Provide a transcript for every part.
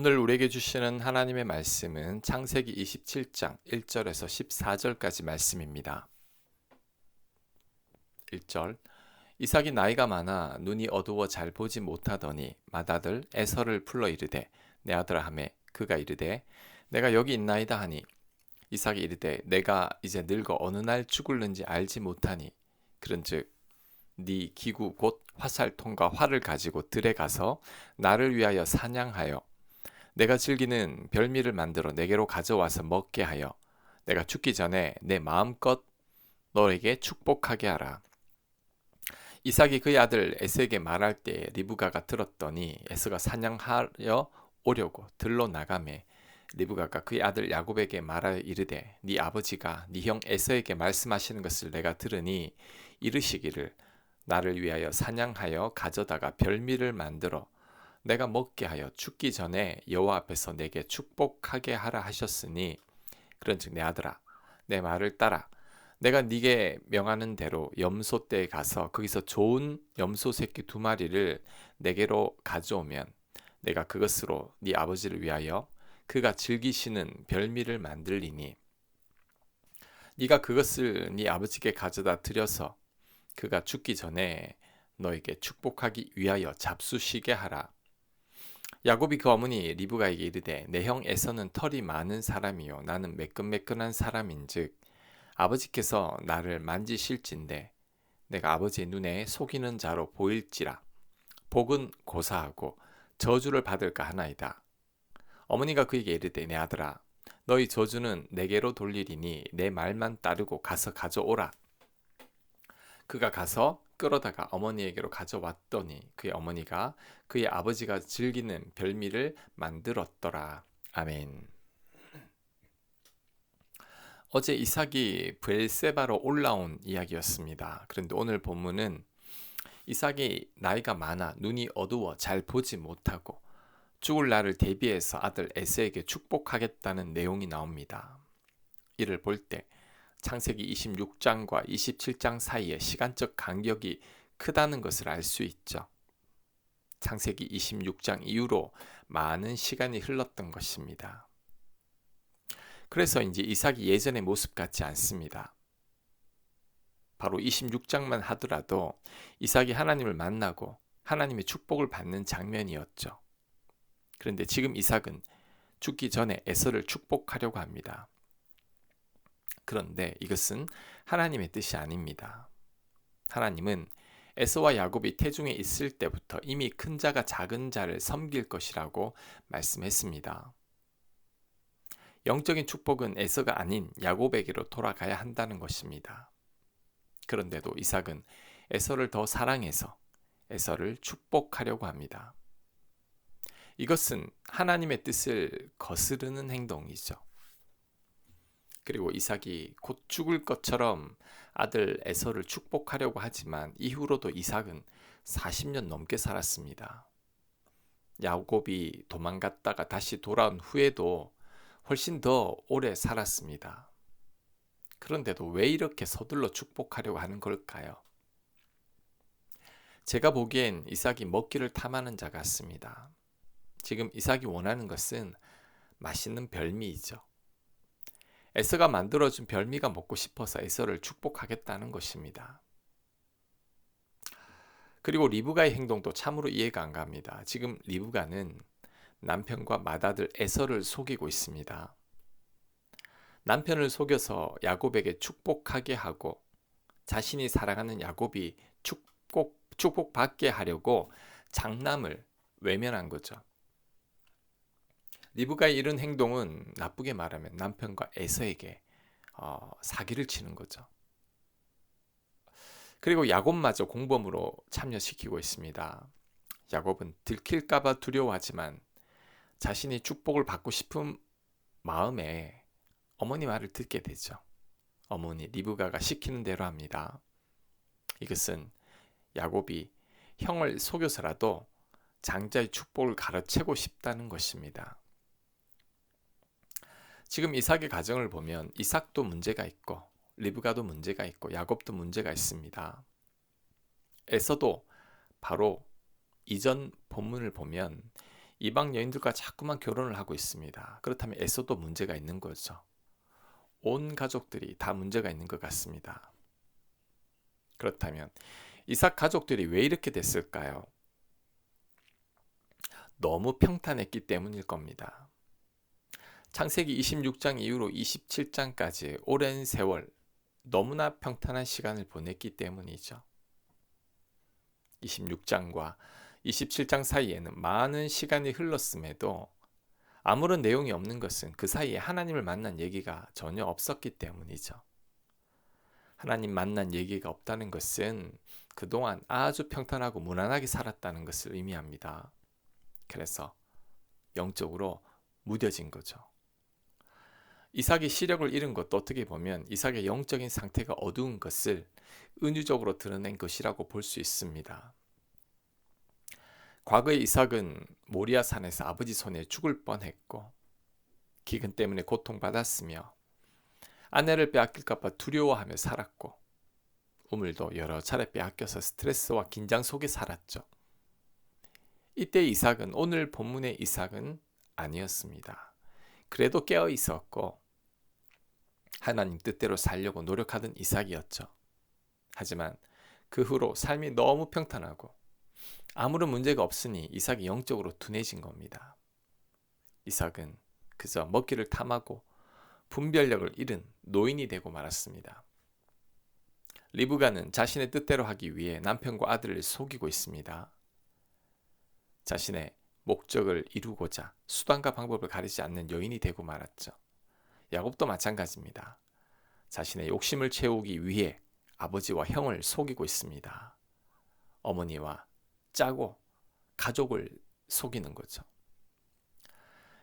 오늘 우리에게 주시는 하나님의 말씀은 창세기 27장 1절에서 14절까지 말씀입니다. 1절 이삭이 나이가 많아 눈이 어두워 잘 보지 못하더니 맏아들 에서를 불러 이르되 내 아들아 하매 그가 이르되 내가 여기 있나이다 하니 이삭이 이르되 내가 이제 늙어 어느 날 죽을는지 알지 못하니 그런즉 네 기구 곧 화살통과 활을 가지고 들에 가서 나를 위하여 사냥하여 내가 즐기는 별미를 만들어 내게로 가져와서 먹게 하여 내가 죽기 전에 내 마음껏 너에게 축복하게 하라. 이삭이 그의 아들 에서에게 말할 때에 리브가가 들었더니 에서가 사냥하여 오려고 들로 나가매 리브가가 그의 아들 야곱에게 말하여 이르되 네 아버지가 네 형 에서에게 말씀하시는 것을 내가 들으니 이르시기를 나를 위하여 사냥하여 가져다가 별미를 만들어 내가 먹게 하여 죽기 전에 여호와 앞에서 내게 축복하게 하라 하셨으니 그런즉 내 아들아 내 말을 따라 내가 네게 명하는 대로 염소떼에 가서 거기서 좋은 염소 새끼 2마리를 내게로 가져오면 내가 그것으로 네 아버지를 위하여 그가 즐기시는 별미를 만들리니 네가 그것을 네 아버지께 가져다 드려서 그가 죽기 전에 너에게 축복하기 위하여 잡수시게 하라. 야곱이 그 어머니 리브가에게 이르되 내 형 에서는 털이 많은 사람이요 나는 매끈매끈한 사람인즉 아버지께서 나를 만지실진데 내가 아버지의 눈에 속이는 자로 보일지라 복은 고사하고 저주를 받을까 하나이다. 어머니가 그에게 이르되 내 아들아 너희 저주는 내게로 돌리리니 내 말만 따르고 가서 가져오라. 그가 가서 끌어다가 어머니에게로 가져왔더니 그의 어머니가 그의 아버지가 즐기는 별미를 만들었더라. 아멘. 어제 이삭이 브엘세바로 올라온 이야기였습니다. 그런데 오늘 본문은 이삭이 나이가 많아 눈이 어두워 잘 보지 못하고 죽을 날을 대비해서 아들 에서에게 축복하겠다는 내용이 나옵니다. 이를 볼 때 창세기 26장과 27장 사이에 시간적 간격이 크다는 것을 알 수 있죠. 창세기 26장 이후로 많은 시간이 흘렀던 것입니다. 그래서 이제 이삭이 예전의 모습 같지 않습니다. 바로 26장만 하더라도 이삭이 하나님을 만나고 하나님의 축복을 받는 장면이었죠. 그런데 지금 이삭은 죽기 전에 에서를 축복하려고 합니다. 그런데 이것은 하나님의 뜻이 아닙니다. 하나님은 에서와 야곱이 태중에 있을 때부터 이미 큰 자가 작은 자를 섬길 것이라고 말씀했습니다. 영적인 축복은 에서가 아닌 야곱에게로 돌아가야 한다는 것입니다. 그런데도 이삭은 에서를 더 사랑해서 에서를 축복하려고 합니다. 이것은 하나님의 뜻을 거스르는 행동이죠. 그리고 이삭이 곧 죽을 것처럼 아들 에서를 축복하려고 하지만 이후로도 이삭은 40년 넘게 살았습니다. 야곱이 도망갔다가 다시 돌아온 후에도 훨씬 더 오래 살았습니다. 그런데도 왜 이렇게 서둘러 축복하려고 하는 걸까요? 제가 보기엔 이삭이 먹기를 탐하는 자 같습니다. 지금 이삭이 원하는 것은 맛있는 별미이죠. 에서가 만들어준 별미가 먹고 싶어서 에서를 축복하겠다는 것입니다. 그리고 리브가의 행동도 참으로 이해가 안 갑니다. 지금 리브가는 남편과 맏아들 에서를 속이고 있습니다. 남편을 속여서 야곱에게 축복하게 하고 자신이 사랑하는 야곱이 축복받게 하려고 장남을 외면한 거죠. 리브가의 이런 행동은 나쁘게 말하면 남편과 에서에게 사기를 치는 거죠. 그리고 야곱마저 공범으로 참여시키고 있습니다. 야곱은 들킬까봐 두려워하지만 자신이 축복을 받고 싶은 마음에 어머니 말을 듣게 되죠. 어머니 리브가가 시키는 대로 합니다. 이것은 야곱이 형을 속여서라도 장자의 축복을 가로채고 싶다는 것입니다. 지금 이삭의 가정을 보면 이삭도 문제가 있고 리브가도 문제가 있고 야곱도 문제가 있습니다. 에서도 바로 이전 본문을 보면 이방 여인들과 자꾸만 결혼을 하고 있습니다. 그렇다면 에서도 문제가 있는 거죠. 온 가족들이 다 문제가 있는 것 같습니다. 그렇다면 이삭 가족들이 왜 이렇게 됐을까요? 너무 평탄했기 때문일 겁니다. 창세기 26장 이후로 27장까지 오랜 세월 너무나 평탄한 시간을 보냈기 때문이죠. 26장과 27장 사이에는 많은 시간이 흘렀음에도 아무런 내용이 없는 것은 그 사이에 하나님을 만난 얘기가 전혀 없었기 때문이죠. 하나님 만난 얘기가 없다는 것은 그동안 아주 평탄하고 무난하게 살았다는 것을 의미합니다. 그래서 영적으로 무뎌진 거죠. 이삭이 시력을 잃은 것도 어떻게 보면 이삭의 영적인 상태가 어두운 것을 은유적으로 드러낸 것이라고 볼 수 있습니다. 과거에 이삭은 모리아 산에서 아버지 손에 죽을 뻔했고 기근 때문에 고통받았으며 아내를 빼앗길까 봐 두려워하며 살았고 우물도 여러 차례 빼앗겨서 스트레스와 긴장 속에 살았죠. 이때 이삭은 오늘 본문의 이삭은 아니었습니다. 그래도 깨어 있었고 하나님 뜻대로 살려고 노력하던 이삭이었죠. 하지만 그 후로 삶이 너무 평탄하고 아무런 문제가 없으니 이삭이 영적으로 둔해진 겁니다. 이삭은 그저 먹기를 탐하고 분별력을 잃은 노인이 되고 말았습니다. 리브가는 자신의 뜻대로 하기 위해 남편과 아들을 속이고 있습니다. 자신의 목적을 이루고자 수단과 방법을 가리지 않는 여인이 되고 말았죠. 야곱도 마찬가지입니다. 자신의 욕심을 채우기 위해 아버지와 형을 속이고 있습니다. 어머니와 짜고 가족을 속이는 거죠.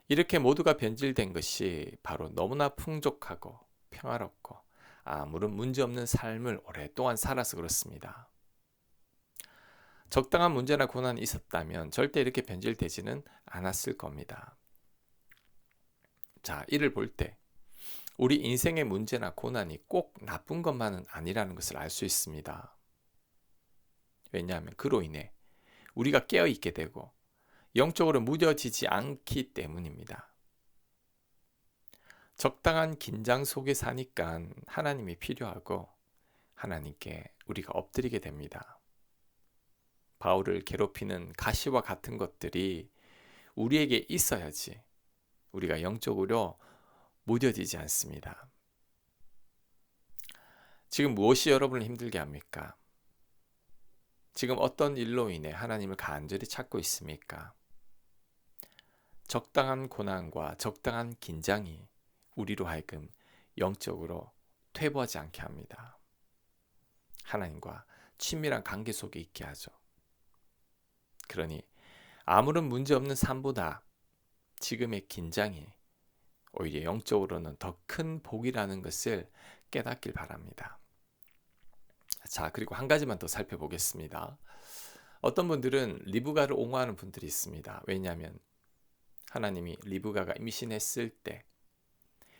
이렇게 모두가 변질된 것이 바로 너무나 풍족하고 평화롭고 아무런 문제없는 삶을 오랫동안 살아서 그렇습니다. 적당한 문제나 고난이 있었다면 절대 이렇게 변질되지는 않았을 겁니다. 자, 이를 볼 때 우리 인생의 문제나 고난이 꼭 나쁜 것만은 아니라는 것을 알 수 있습니다. 왜냐하면 그로 인해 우리가 깨어있게 되고 영적으로 무뎌지지 않기 때문입니다. 적당한 긴장 속에 사니까 하나님이 필요하고 하나님께 우리가 엎드리게 됩니다. 바울을 괴롭히는 가시와 같은 것들이 우리에게 있어야지 우리가 영적으로 무뎌지지 않습니다. 지금 무엇이 여러분을 힘들게 합니까? 지금 어떤 일로 인해 하나님을 간절히 찾고 있습니까? 적당한 고난과 적당한 긴장이 우리로 하여금 영적으로 퇴보하지 않게 합니다. 하나님과 친밀한 관계 속에 있게 하죠. 그러니 아무런 문제 없는 삶보다 지금의 긴장이 오히려 영적으로는 더 큰 복이라는 것을 깨닫길 바랍니다. 자, 그리고 한 가지만 더 살펴보겠습니다. 어떤 분들은 리브가를 옹호하는 분들이 있습니다. 왜냐하면 하나님이 리브가가 임신했을 때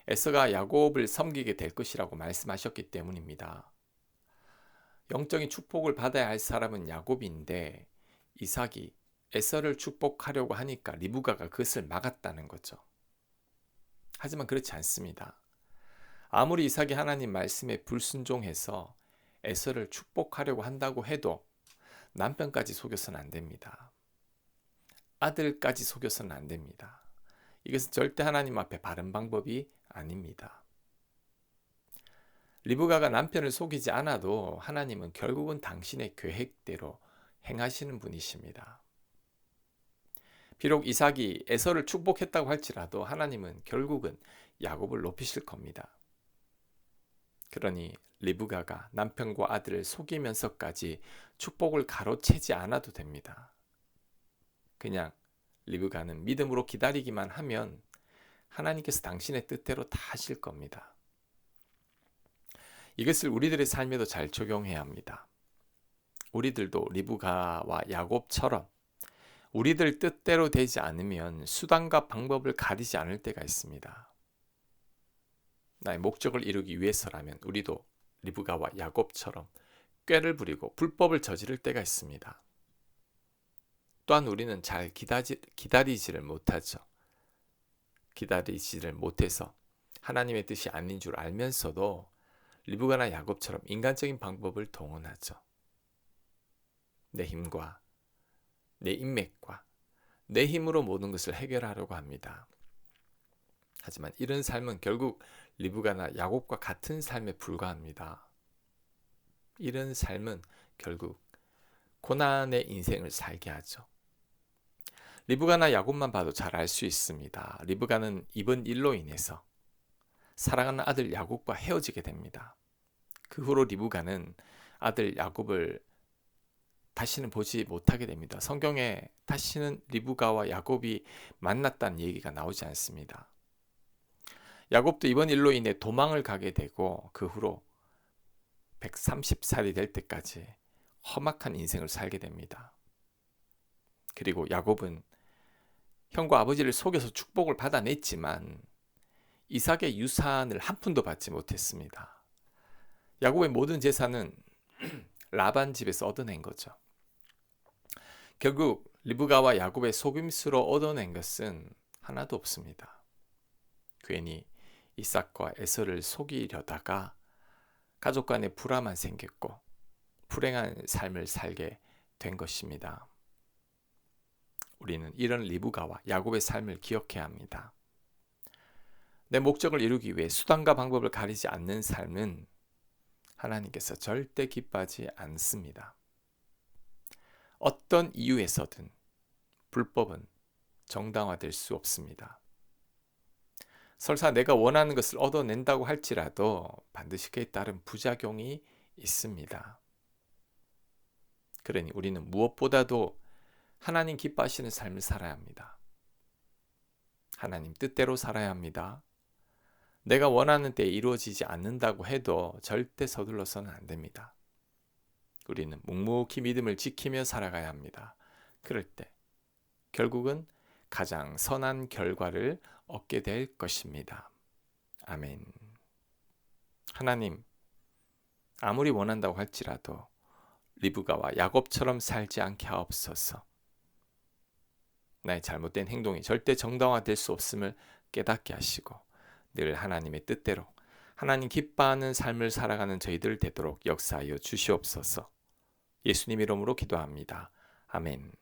에서가 야곱을 섬기게 될 것이라고 말씀하셨기 때문입니다. 영적인 축복을 받아야 할 사람은 야곱인데 이삭이 에서를 축복하려고 하니까 리브가가 그것을 막았다는 거죠. 하지만 그렇지 않습니다. 아무리 이삭이 하나님 말씀에 불순종해서 에서를 축복하려고 한다고 해도 남편까지 속여서는 안 됩니다. 아들까지 속여서는 안 됩니다. 이것은 절대 하나님 앞에 바른 방법이 아닙니다. 리브가가 남편을 속이지 않아도 하나님은 결국은 당신의 계획대로 행하시는 분이십니다. 비록 이삭이 에서를 축복했다고 할지라도 하나님은 결국은 야곱을 높이실 겁니다. 그러니 리브가가 남편과 아들을 속이면서까지 축복을 가로채지 않아도 됩니다. 그냥 리브가는 믿음으로 기다리기만 하면 하나님께서 당신의 뜻대로 다 하실 겁니다. 이것을 우리들의 삶에도 잘 적용해야 합니다. 우리들도 리브가와 야곱처럼 우리들 뜻대로 되지 않으면 수단과 방법을 가리지 않을 때가 있습니다. 나의 목적을 이루기 위해서라면 우리도 리브가와 야곱처럼 꾀를 부리고 불법을 저지를 때가 있습니다. 또한 우리는 잘 기다리지를 못하죠. 기다리지를 못해서 하나님의 뜻이 아닌 줄 알면서도 리브가나 야곱처럼 인간적인 방법을 동원하죠. 내 힘과 내 인맥과 내 힘으로 모든 것을 해결하려고 합니다. 하지만 이런 삶은 결국 리브가나 야곱과 같은 삶에 불과합니다. 이런 삶은 결국 고난의 인생을 살게 하죠. 리브가나 야곱만 봐도 잘 알 수 있습니다. 리브가는 이번 일로 인해서 사랑하는 아들 야곱과 헤어지게 됩니다. 그 후로 리브가는 아들 야곱을 다시는 보지 못하게 됩니다. 성경에 다시는 리브가와 야곱이 만났다는 얘기가 나오지 않습니다. 야곱도 이번 일로 인해 도망을 가게 되고 그 후로 130살이 될 때까지 험악한 인생을 살게 됩니다. 그리고 야곱은 형과 아버지를 속여서 축복을 받아냈지만 이삭의 유산을 한 푼도 받지 못했습니다. 야곱의 모든 재산은 라반 집에서 얻어낸 거죠. 결국 리브가와 야곱의 속임수로 얻어낸 것은 하나도 없습니다. 괜히 이삭과 에서를 속이려다가 가족 간에 불화만 생겼고 불행한 삶을 살게 된 것입니다. 우리는 이런 리브가와 야곱의 삶을 기억해야 합니다. 내 목적을 이루기 위해 수단과 방법을 가리지 않는 삶은 하나님께서 절대 기뻐하지 않습니다. 어떤 이유에서든 불법은 정당화될 수 없습니다. 설사 내가 원하는 것을 얻어낸다고 할지라도 반드시 그에 따른 부작용이 있습니다. 그러니 우리는 무엇보다도 하나님 기뻐하시는 삶을 살아야 합니다. 하나님 뜻대로 살아야 합니다. 내가 원하는 때에 이루어지지 않는다고 해도 절대 서둘러서는 안 됩니다. 우리는 묵묵히 믿음을 지키며 살아가야 합니다. 그럴 때 결국은 가장 선한 결과를 얻게 될 것입니다. 아멘. 하나님, 아무리 원한다고 할지라도 리브가와 야곱처럼 살지 않게 하옵소서. 나의 잘못된 행동이 절대 정당화될 수 없음을 깨닫게 하시고 늘 하나님의 뜻대로 하나님 기뻐하는 삶을 살아가는 저희들 되도록 역사하여 주시옵소서. 예수님 이름으로 기도합니다. 아멘.